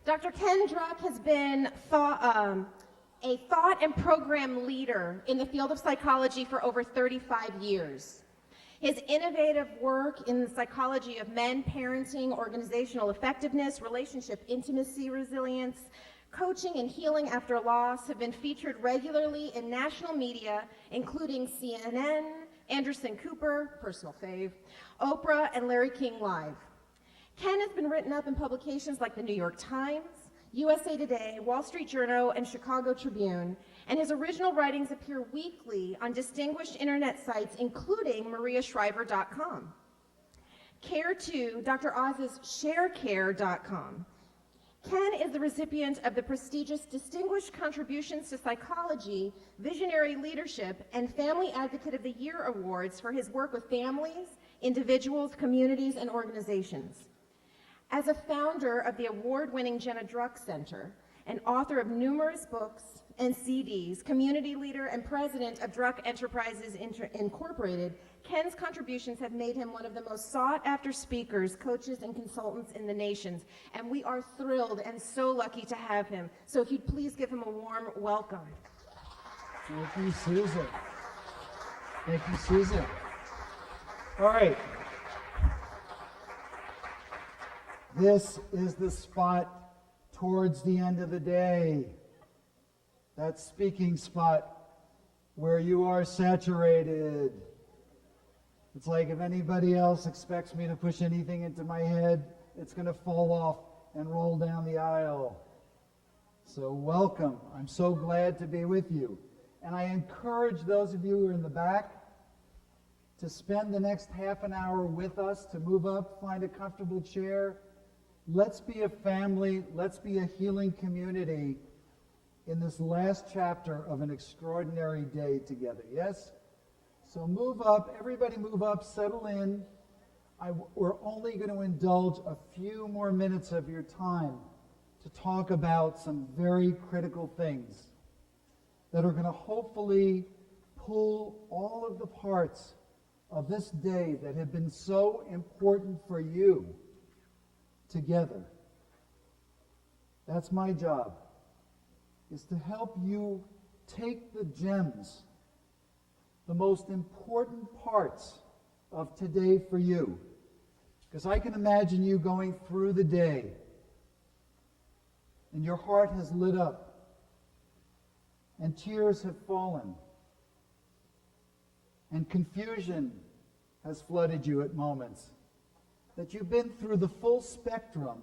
Dr. Ken Druck has been a thought and program leader in the field of psychology for over 35 years. His innovative work in the psychology of men, parenting, organizational effectiveness, relationship intimacy resilience, coaching and healing after loss have been featured regularly in national media, including CNN, Anderson Cooper, personal fave, Oprah, and Larry King Live. Ken has been written up in publications like the New York Times, USA Today, Wall Street Journal, and Chicago Tribune, and his original writings appear weekly on distinguished internet sites, including mariashriver.com. Care2, Dr. Oz's sharecare.com. Ken is the recipient of the prestigious Distinguished Contributions to Psychology, Visionary Leadership, and Family Advocate of the Year awards for his work with families, individuals, communities, and organizations. As a founder of the award-winning Jenna Druck Center, and author of numerous books and CDs, community leader and president of Druck Enterprises Incorporated, Ken's contributions have made him one of the most sought-after speakers, coaches, and consultants in the nations, and we are thrilled and so lucky to have him. So if you'd please give him a warm welcome. Thank you, Susan. Thank you, Susan. All right. This is the spot towards the end of the day. That speaking spot where you are saturated. It's like if anybody else expects me to push anything into my head, it's going to fall off and roll down the aisle. So welcome. I'm so glad to be with you. And I encourage those of you who are in the back to spend the next half an hour with us, to move up, find a comfortable chair. Let's be a family. Let's be a healing community in this last chapter of an extraordinary day together. Yes? So move up. Everybody move up. Settle in. We're only going to indulge a few more minutes of your time to talk about some very critical things that are going to hopefully pull all of the parts of this day that have been so important for you together. That's my job, is to help you take the gems, the most important parts of today for you. Because I can imagine you going through the day and your heart has lit up and tears have fallen and confusion has flooded you at moments. That you've been through the full spectrum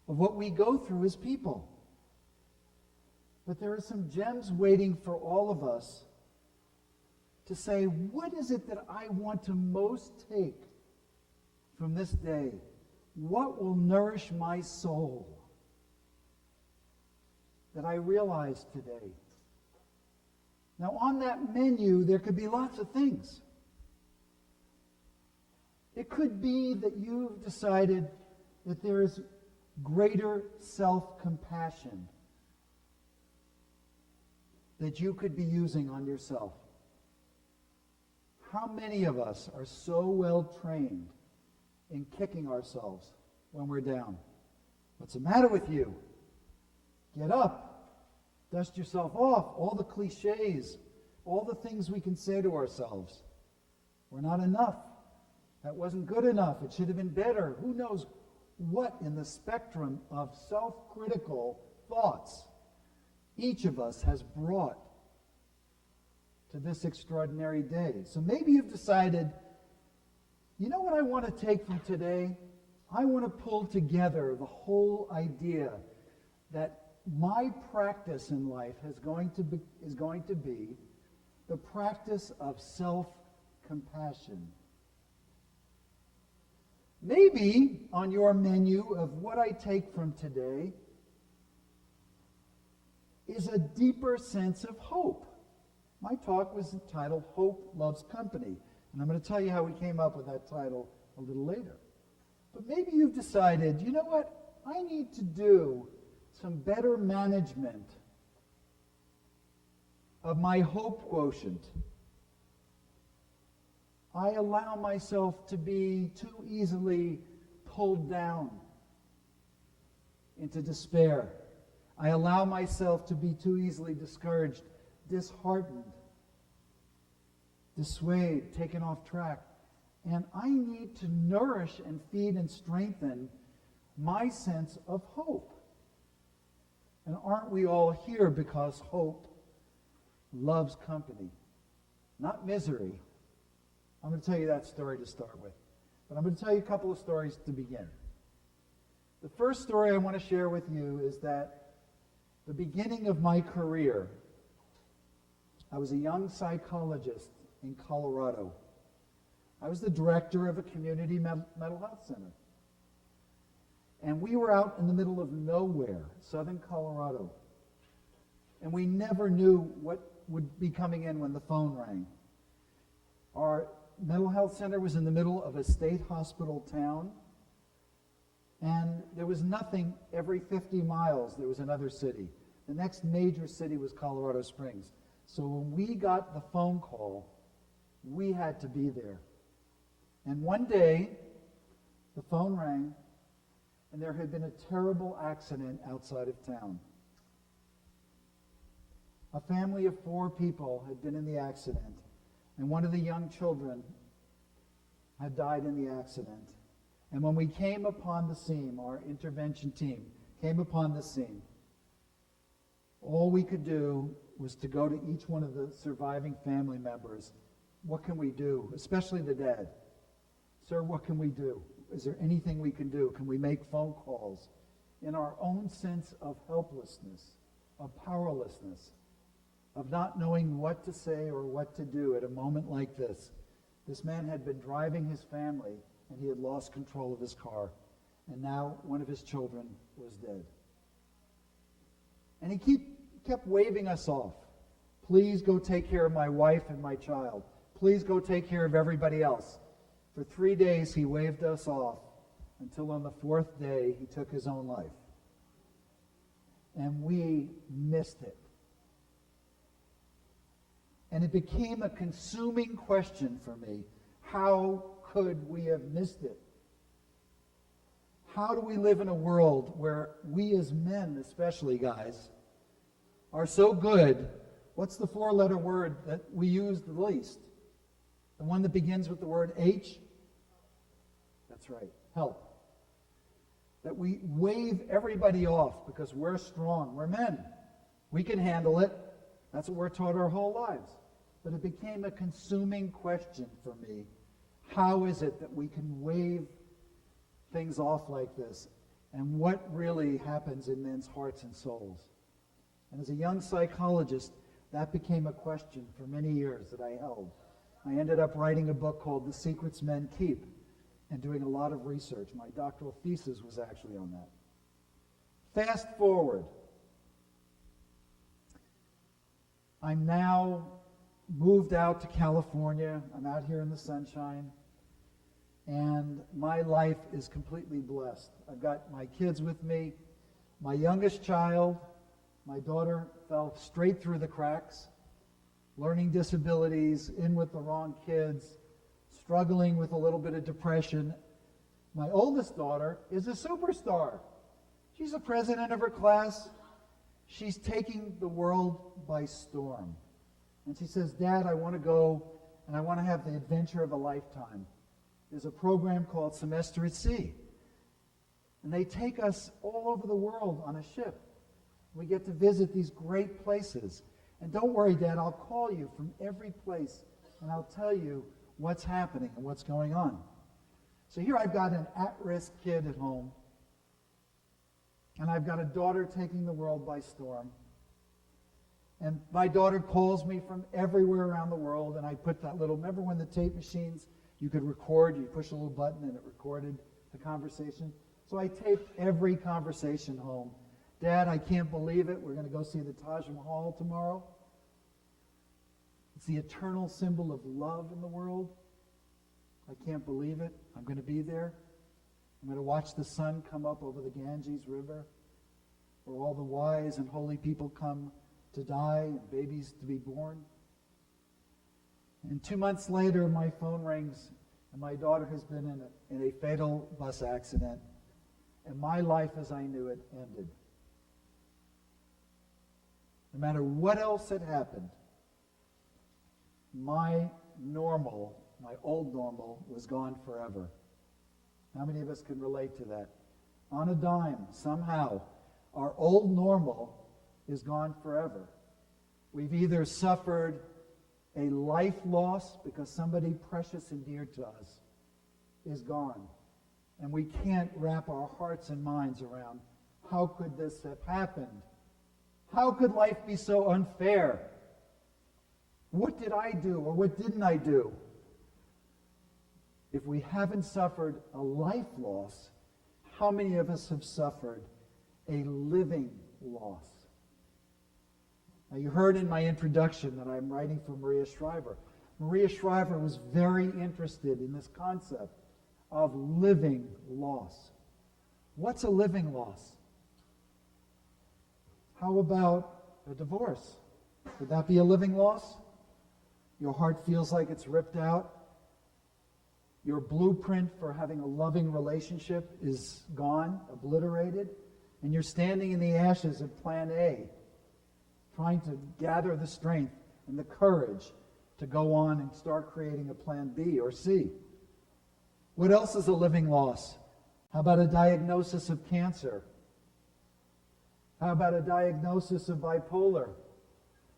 of what we go through as people. But there are some gems waiting for all of us to say, what is it that I want to most take from this day? What will nourish my soul that I realize today? Now, on that menu, there could be lots of things. It could be that you've decided that there is greater self-compassion that you could be using on yourself. How many of us are so well trained in kicking ourselves when we're down? What's the matter with you? Get up. Dust yourself off. All the cliches, all the things we can say to ourselves. We're not enough. That wasn't good enough. It should have been better. Who knows what in the spectrum of self-critical thoughts each of us has brought to this extraordinary day. So maybe you've decided, you know what I want to take from today? I want to pull together the whole idea that my practice in life is going to be the practice of self-compassion. Maybe on your menu of what I take from today is a deeper sense of hope. My talk was entitled Hope Loves Company, and I'm going to tell you how we came up with that title a little later. But maybe you've decided, you know what, I need to do some better management of my hope quotient. I allow myself to be too easily pulled down into despair. I allow myself to be too easily discouraged, disheartened, dissuaded, taken off track. And I need to nourish and feed and strengthen my sense of hope. And aren't we all here because hope loves company, not misery? I'm going to tell you that story to start with. But I'm going to tell you a couple of stories to begin. The first story I want to share with you is that the beginning of my career, I was a young psychologist in Colorado. I was the director of a community mental health center. And we were out in the middle of nowhere, southern Colorado. And we never knew what would be coming in when the phone rang. Our mental health center was in the middle of a state hospital town. And there was nothing every 50 miles, there was another city. The next major city was Colorado Springs. So when we got the phone call, we had to be there. And one day, the phone rang, and there had been a terrible accident outside of town. A family of 4 people had been in the accident, and one of the young children had died in the accident. And when we came upon the scene, our intervention team came upon the scene, all we could do was to go to each one of the surviving family members. What can we do? Especially the dad. Sir, what can we do? Is there anything we can do? Can we make phone calls? In our own sense of helplessness, of powerlessness, of not knowing what to say or what to do at a moment like this. This man had been driving his family, and he had lost control of his car. And now one of his children was dead. And he kept waving us off. Please go take care of my wife and my child. Please go take care of everybody else. For 3 days, he waved us off until on the 4th day, he took his own life. And we missed it. And it became a consuming question for me. How could we have missed it? How do we live in a world where we as men, especially guys, are so good? What's the 4-letter word that we use the least? The one that begins with the word H? That's right, help. That we wave everybody off because we're strong. We're men. We can handle it. That's what we're taught our whole lives. But it became a consuming question for me. How is it that we can wave things off like this? And what really happens in men's hearts and souls? And as a young psychologist, that became a question for many years that I held. I ended up writing a book called The Secrets Men Keep and doing a lot of research. My doctoral thesis was actually on that. Fast forward. I'm now moved out to California. I'm out here in the sunshine. And my life is completely blessed. I've got my kids with me. My youngest child, my daughter, fell straight through the cracks. Learning disabilities, in with the wrong kids, struggling with a little bit of depression. My oldest daughter is a superstar. She's the president of her class. She's taking the world by storm. And she says, Dad, I want to go and I want to have the adventure of a lifetime. There's a program called Semester at Sea. And they take us all over the world on a ship. We get to visit these great places. And don't worry, Dad, I'll call you from every place and I'll tell you what's happening and what's going on. So here I've got an at-risk kid at home, and I've got a daughter taking the world by storm. And my daughter calls me from everywhere around the world, and I put that little, remember when the tape machines, you could record, you push a little button and it recorded the conversation? So I taped every conversation home. Dad, I can't believe it. We're going to go see the Taj Mahal tomorrow. It's the eternal symbol of love in the world. I can't believe it. I'm going to be there. I'm going to watch the sun come up over the Ganges River, where all the wise and holy people come to die and babies to be born. And 2 months later, my phone rings, and my daughter has been in a fatal bus accident. and my life as I knew it ended. No matter what else had happened, my normal, my old normal, was gone forever. How many of us can relate to that? On a dime, somehow, our old normal is gone forever. We've either suffered a life loss because somebody precious and dear to us is gone. And we can't wrap our hearts and minds around, how could this have happened? How could life be so unfair? What did I do or what didn't I do? If we haven't suffered a life loss, how many of us have suffered a living loss? Now, you heard in my introduction that I'm writing for Maria Shriver. Maria Shriver was very interested in this concept of living loss. What's a living loss? How about a divorce? Would that be a living loss? Your heart feels like it's ripped out. Your blueprint for having a loving relationship is gone, obliterated, and you're standing in the ashes of plan A, trying to gather the strength and the courage to go on and start creating a plan B or C. What else is a living loss? How about a diagnosis of cancer? How about a diagnosis of bipolar?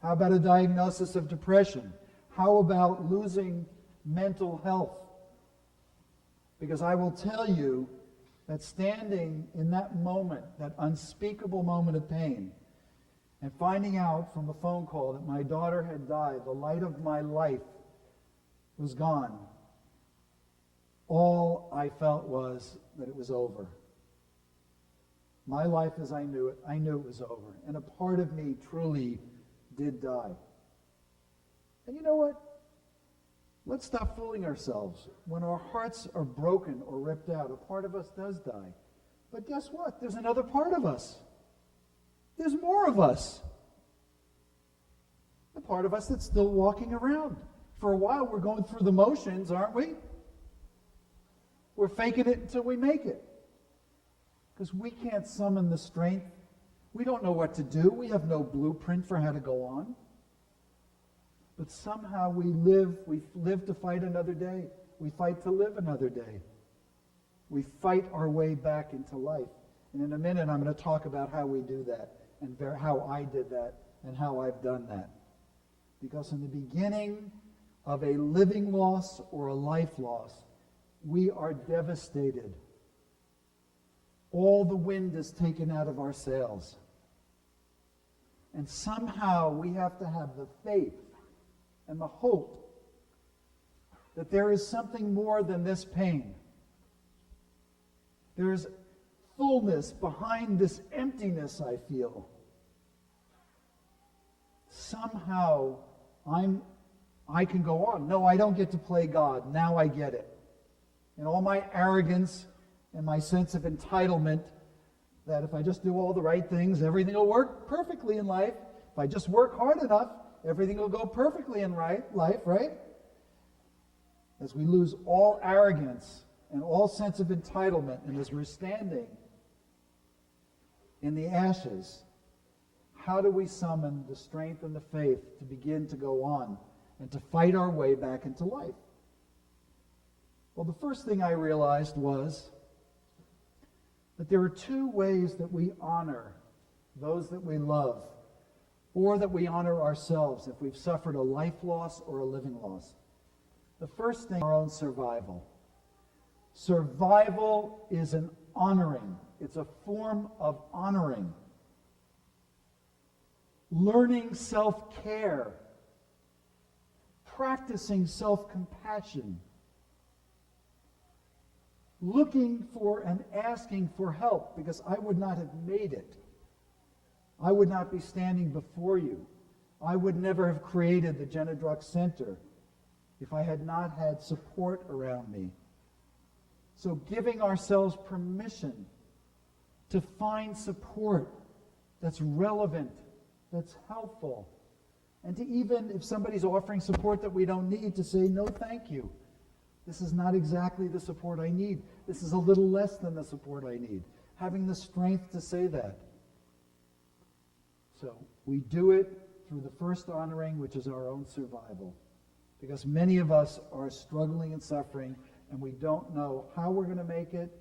How about a diagnosis of depression? How about losing mental health? Because I will tell you that standing in that moment, that unspeakable moment of pain, and finding out from a phone call that my daughter had died, the light of my life was gone, all I felt was that it was over. My life as I knew it was over. And a part of me truly did die. And you know what? Let's stop fooling ourselves. When our hearts are broken or ripped out, a part of us does die. But guess what? There's another part of us. There's more of us. The part of us that's still walking around. For a while, we're going through the motions, aren't we? We're faking it until we make it. Because we can't summon the strength. We don't know what to do. We have no blueprint for how to go on. But somehow we live to fight another day. We fight to live another day. We fight our way back into life. And in a minute, I'm going to talk about how we do that, and how I did that, and how I've done that. Because in the beginning of a living loss or a life loss, we are devastated. All the wind is taken out of our sails. And somehow we have to have the faith and the hope that there is something more than this pain. There is fullness behind this emptiness I feel. Somehow I can go on. No, I don't get to play God. Now I get it. And all my arrogance and my sense of entitlement that if I just do all the right things, everything will work perfectly in life. If I just work hard enough, everything will go perfectly in life, right? As we lose all arrogance and all sense of entitlement, and as we're standing in the ashes, how do we summon the strength and the faith to begin to go on and to fight our way back into life? Well, the first thing I realized was that there are two ways that we honor those that we love, or that we honor ourselves if we've suffered a life loss or a living loss. The first thing, our own survival. Survival is an honoring. It's a form of honoring. Learning self-care. Practicing self-compassion. Looking for and asking for help, because I would not have made it. I would not be standing before you. I would never have created the Jenna Druck Center if I had not had support around me. So giving ourselves permission to find support that's relevant, that's helpful, and to even, if somebody's offering support that we don't need, to say, no, thank you. This is not exactly the support I need. This is a little less than the support I need. having the strength to say that. So we do it through the first honoring, which is our own survival. Because many of us are struggling and suffering, and we don't know how we're going to make it.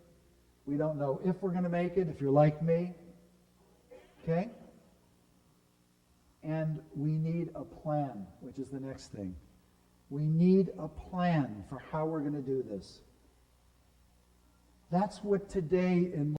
We don't know if we're going to make it, if you're like me. Okay? And we need a plan, which is the next thing. We need a plan for how we're going to do this. That's what today in